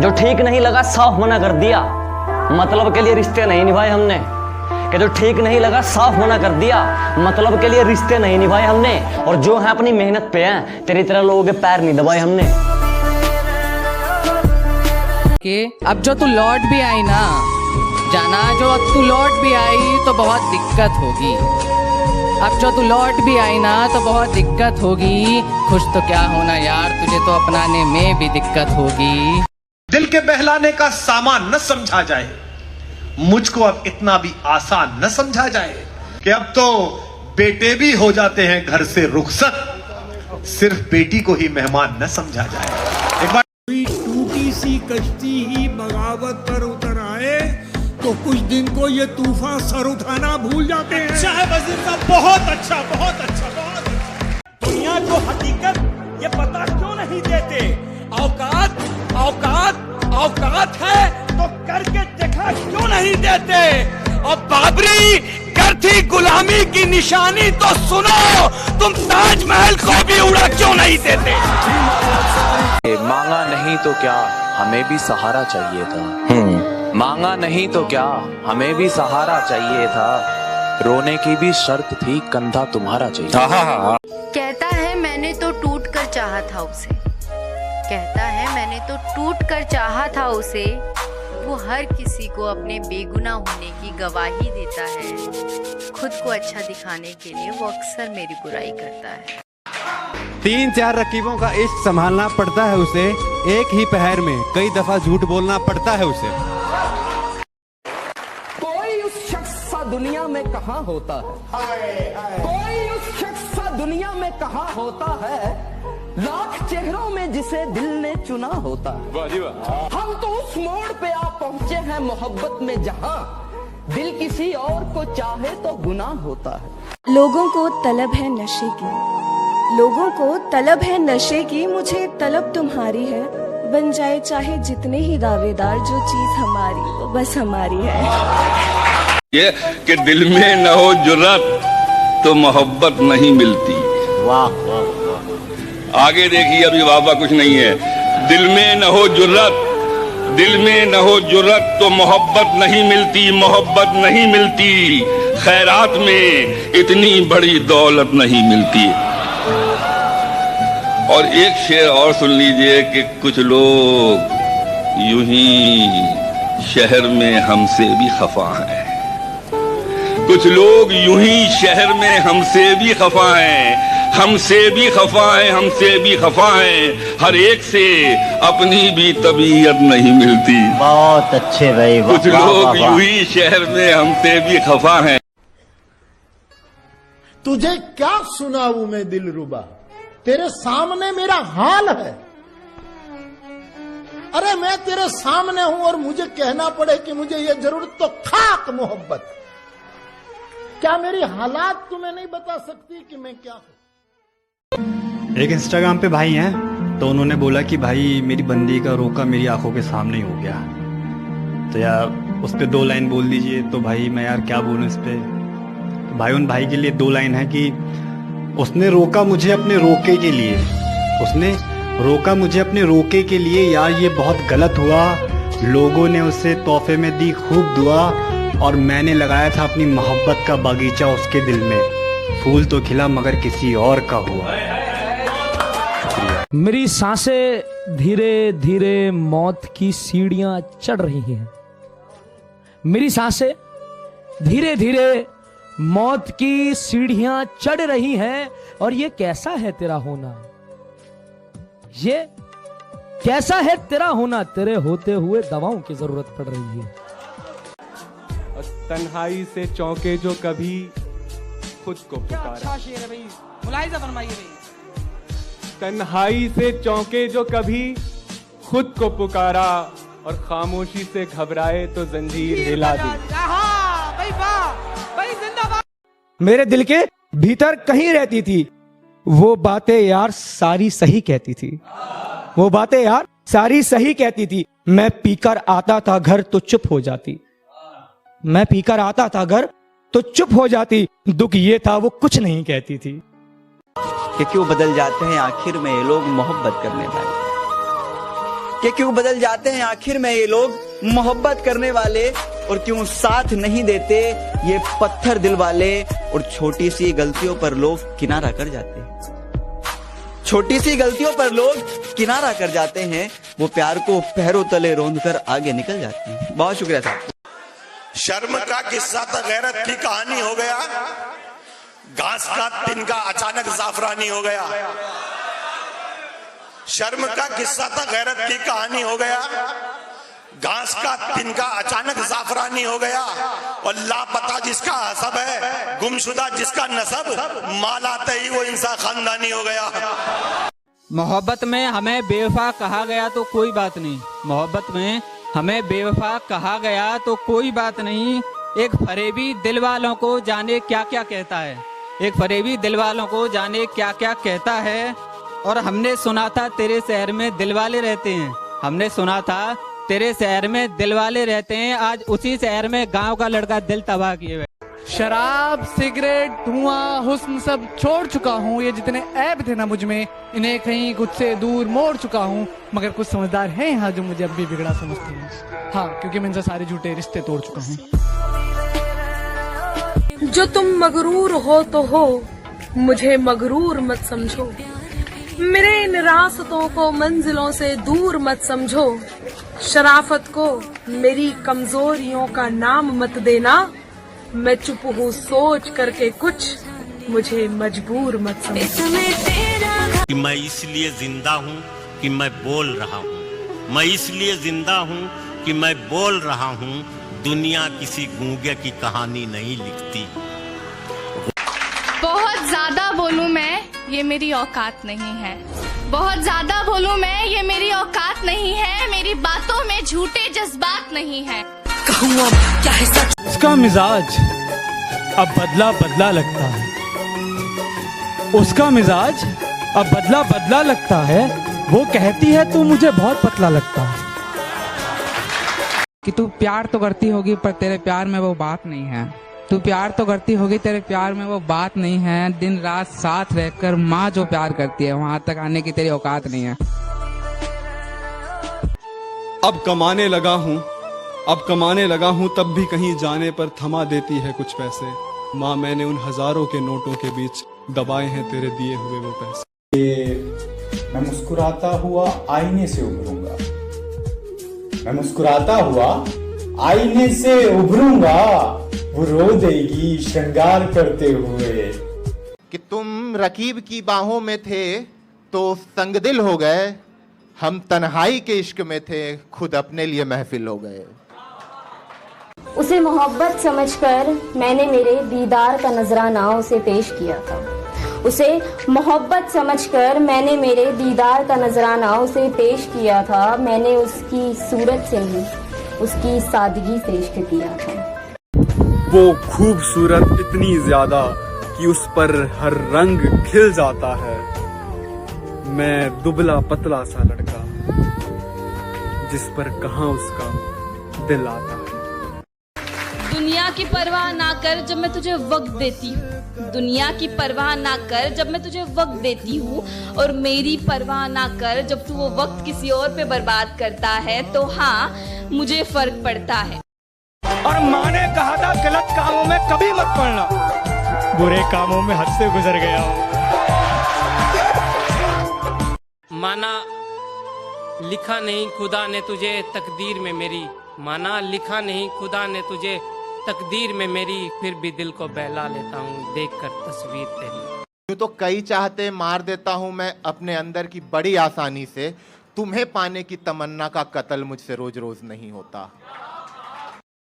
जो ठीक नहीं लगा साफ मना कर दिया, मतलब के लिए रिश्ते नहीं निभाए हमने। कि जो ठीक नहीं लगा साफ मना कर दिया, मतलब के लिए रिश्ते नहीं निभाए हमने। और जो है अपनी मेहनत पे हैं, तेरी तरह लोगों के पैर नहीं दबाए हमने। कि अब जो तू लौट भी आई ना, जाना जो अब तू लौट भी आई तो बहुत दिक्कत होगी। अब जो तू लौट भी आई ना तो बहुत दिक्कत होगी। खुश तो क्या होना यार, तुझे तो अपनाने में भी दिक्कत होगी। दिल के बहलाने का सामान न समझा जाए, मुझको अब इतना भी आसान न समझा जाए कि अब तो बेटे भी हो जाते हैं घर से रुखसत, सिर्फ बेटी को ही मेहमान न समझा जाए। एक बार कोई टूटी सी कश्ती ही बगावत पर उतर आए तो कुछ दिन को ये तूफान सर उठाना भूल जाते हैं। अच्छा है वजीर साहब, बहुत अच्छा, बहुत अच्छा, बहुत अच्छा। दुनिया को हकीकत ये पता क्यों नहीं देते? औकात औकात औकात है तो करके दिखा क्यों नहीं देते? और बाबरी कर थी गुलामी की निशानी तो सुनो, तुम ताजमहल को भी उड़ा क्यों नहीं देते? मांगा नहीं तो क्या, हमें भी सहारा चाहिए था। मांगा नहीं तो क्या, हमें भी सहारा चाहिए था। रोने की भी शर्त थी, कंधा तुम्हारा चाहिए। कहता है मैंने तो टूट कर चाहा था उसे, कहता है मैंने तो टूट कर चाहा था उसे। वो हर किसी को अपने बेगुनाह होने की गवाही देता है। खुद को अच्छा दिखाने के लिए वो अक्सर मेरी बुराई करता है। 3-4 रकीबों का इश्क संभालना पड़ता है उसे, एक ही पहर में कई दफा झूठ बोलना पड़ता है उसे। कोई उस शख्स सा दुनिया में कहाँ होता है, कोई उस शख्स सा दुनिया में कहाँ होता है, लाख चेहरों में जिसे दिल ने चुना होता है। हम तो उस मोड़ पे आ पहुंचे हैं मोहब्बत में जहाँ दिल किसी और को चाहे तो गुनाह होता है। लोगों को तलब है नशे की, लोगों को तलब है नशे की, मुझे तलब तुम्हारी है। बन जाए चाहे जितने ही दावेदार, जो चीज हमारी वो बस हमारी है। ये कि दिल में न हो जुर्रत तो मोहब्बत नहीं मिलती। वाह वाह वाह। आगे देखिए, अभी वाह कुछ नहीं है। दिल में न हो जुर्रत, दिल में न हो जुर्रत तो मोहब्बत नहीं मिलती, मोहब्बत नहीं मिलती। खैरात में इतनी बड़ी दौलत नहीं मिलती। और एक शेर और सुन लीजिए कि कुछ लोग यूं ही शहर में हमसे भी खफा हैं, कुछ लोग यूं ही शहर में हमसे भी खफा हैं, हमसे भी खफा हैं, हमसे भी खफा हैं। हर एक से अपनी भी तबीयत नहीं मिलती। बहुत अच्छे भाई। कुछ लोग यूं ही शहर में हमसे भी खफा हैं। तुझे क्या सुनाऊं मैं दिलरुबा, तेरे सामने मेरा हाल है। अरे मैं तेरे सामने हूं और मुझे कहना पड़े कि मुझे ये जरूरत तो खाक मोहब्बत। क्या मेरी हालात तुम्हें नहीं बता सकती कि मैं क्या हूं? एक इंस्टाग्राम पे भाई हैं, तो उन्होंने बोला कि भाई मेरी बंदी का रोका मेरी आंखों के सामने ही हो गया, तो यार उस पे 2 लाइन बोल दीजिए। तो भाई मैं यार क्या बोलूं इस पे। तो भाई उन भाई के लिए 2 लाइन है कि उसने रोका मुझे अपने रोके के लिए, उसने रोका मुझे अपने रोके के लिए। यार ये बहुत गलत हुआ, लोगों ने उसे तोहफे में दी खूब दुआ, और मैंने लगाया था अपनी मोहब्बत का बागीचा उसके दिल में। फूल तो खिला मगर किसी और का हुआ। मेरी सांसें धीरे धीरे मौत की सीढ़ियां चढ़ रही हैं, मेरी सांसें धीरे धीरे मौत की सीढ़ियां चढ़ रही हैं। और ये कैसा है तेरा होना, ये कैसा है तेरा होना, तेरे होते हुए दवाओं की जरूरत पड़ रही है। और तन्हाई से चौंके जो कभी खुद को पुकारा। अच्छा शेर है भाई, मुलाहिजा फरमाइए भाई। तन्हाई से चौंके जो कभी खुद को पुकारा, और खामोशी से घबराए तो जंजीर हिला दी। मेरे दिल के भीतर कहीं रहती थी वो बातें यार सारी सही कहती थी, वो बातें यार सारी सही कहती थी। मैं पीकर आता था घर तो चुप हो जाती, मैं पीकर आता था घर तो चुप हो जाती। दुख ये था वो कुछ नहीं कहती थी। कि क्यों बदल जाते हैं आखिर में ये लोग मोहब्बत करने वाले, कि क्यों बदल जाते हैं आखिर में ये लोग मोहब्बत करने वाले, और क्यों साथ नहीं देते ये पत्थर दिल वाले, और छोटी सी गलतियों पर लोग किनारा कर जाते हैं। छोटी सी गलतियों पर लोग किनारा कर जाते हैं, वो प्यार को पैरों तले रोंद कर आगे निकल जाते हैं। बहुत शुक्रिया साहब। शर्म का किस्सा तो गैरत की कहानी हो गया, घास का तिनका अचानक जाफरानी हो गया। शर्म का किस्सा तो गैरत की कहानी हो गया, घास का तिनका अचानक जाफरानी हो गया। और लापता जिसका हसब है, गुमशुदा जिसका नसब, माल आते ही वो इंसान खानदानी हो गया। मोहब्बत में हमें बेवफा कहा गया तो कोई बात नहीं, मोहब्बत में हमें बेवफा कहा गया तो कोई बात नहीं। एक फरेबी दिल वालों को जाने क्या क्या कहता है, एक फरेबी दिल वालों को जाने क्या क्या कहता है। और हमने सुना था तेरे शहर में दिल वाले रहते हैं, हमने सुना था तेरे शहर में दिल वाले रहते हैं। आज उसी शहर में गांव का लड़का दिल तबाह किए हुए। शराब, सिगरेट, धुआं, हुस्न सब छोड़ चुका हूँ। ये जितने ऐब थे ना मुझ में, इन्हें कहीं कुछ से दूर मोड़ चुका हूँ। मगर कुछ समझदार हैं यहाँ जो मुझे अब भी बिगड़ा समझते हैं। हाँ, क्योंकि मैं इनसे सारे झूठे रिश्ते तोड़ चुका हूँ। जो तुम मगरूर हो तो हो, मुझे मगरूर मत समझो। मेरे इन रास्तों को मंजिलों से दूर मत समझो। शराफत को मेरी कमजोरियों का नाम मत देना। मैं चुप हूँ सोच करके कुछ, मुझे मजबूर मत समझो। कि मैं इसलिए जिंदा हूँ कि मैं बोल रहा हूँ, मैं इसलिए जिंदा हूँ कि मैं बोल रहा हूँ। दुनिया किसी गूंगे की कहानी नहीं लिखती। बहुत ज्यादा बोलूं मैं, ये मेरी औकात नहीं है। बहुत ज्यादा बोलूं मैं, ये मेरी औकात नहीं है। मेरी बातों में झूठे जज्बात नहीं है। कहूँ क्या है सच। उसका मिजाज अब बदला बदला लगता है, उसका मिजाज अब बदला बदला लगता है। वो कहती है तू मुझे बहुत पतला लगता है। कि तू प्यार तो करती होगी पर तेरे प्यार में वो बात नहीं है। तू प्यार तो करती होगी, तेरे प्यार में वो बात नहीं है। दिन रात साथ रहकर माँ जो प्यार करती है, वहाँ तक आने की तेरी औकात नहीं है। अब कमाने लगा हूँ, अब कमाने लगा हूँ, तब भी कहीं जाने पर थमा देती है कुछ पैसे। माँ मैंने उन हजारों के नोटों के बीच दबाए हैं तेरे दिए हुए वो पैसे। मैं मुस्कुराता हुआ आईने से उभरूंगा, मैं मुस्कुराता हुआ आईने से उभरूंगा। वो रो देगी श्रृंगार करते हुए। कि तुम रकीब की बाहों में थे तो संगदिल हो गए, हम तन्हाई के इश्क में थे खुद अपने लिए महफिल हो गए। उसे मोहब्बत समझकर मैंने मेरे दीदार का नजराना उसे पेश किया था। उसे मोहब्बत समझकर मैंने मेरे दीदार का नजराना उसे पेश किया था। मैंने उसकी सूरत से ही उसकी सादगी से इश्क किया था। वो खूबसूरत इतनी ज्यादा कि उस पर हर रंग खिल जाता है। मैं दुबला पतला सा लड़का जिस पर कहाँ उसका दिल आता है। दुनिया की परवाह ना कर जब मैं तुझे वक्त देती हूँ, दुनिया की परवाह ना कर जब मैं तुझे वक्त देती हूँ। और मेरी परवाह ना कर जब तू वो वक्त किसी और पे बर्बाद करता है। तो हाँ, मुझे फर्क पड़ता है। और माँ ने कहा था गलत कामों में कभी मत पड़ना, बुरे कामों में हद से गुजर गया हूँ। माना लिखा नहीं खुदा ने तुझे तकदीर में मेरी, माना लिखा नहीं खुदा ने तुझे तकदीर में मेरी, फिर भी दिल को बहला लेता हूँ देखकर तस्वीर तेरी। यूं तो कई चाहते मार देता हूँ मैं अपने अंदर की बड़ी आसानी से। तुम्हें पाने की तमन्ना का कत्ल मुझसे रोज रोज नहीं होता।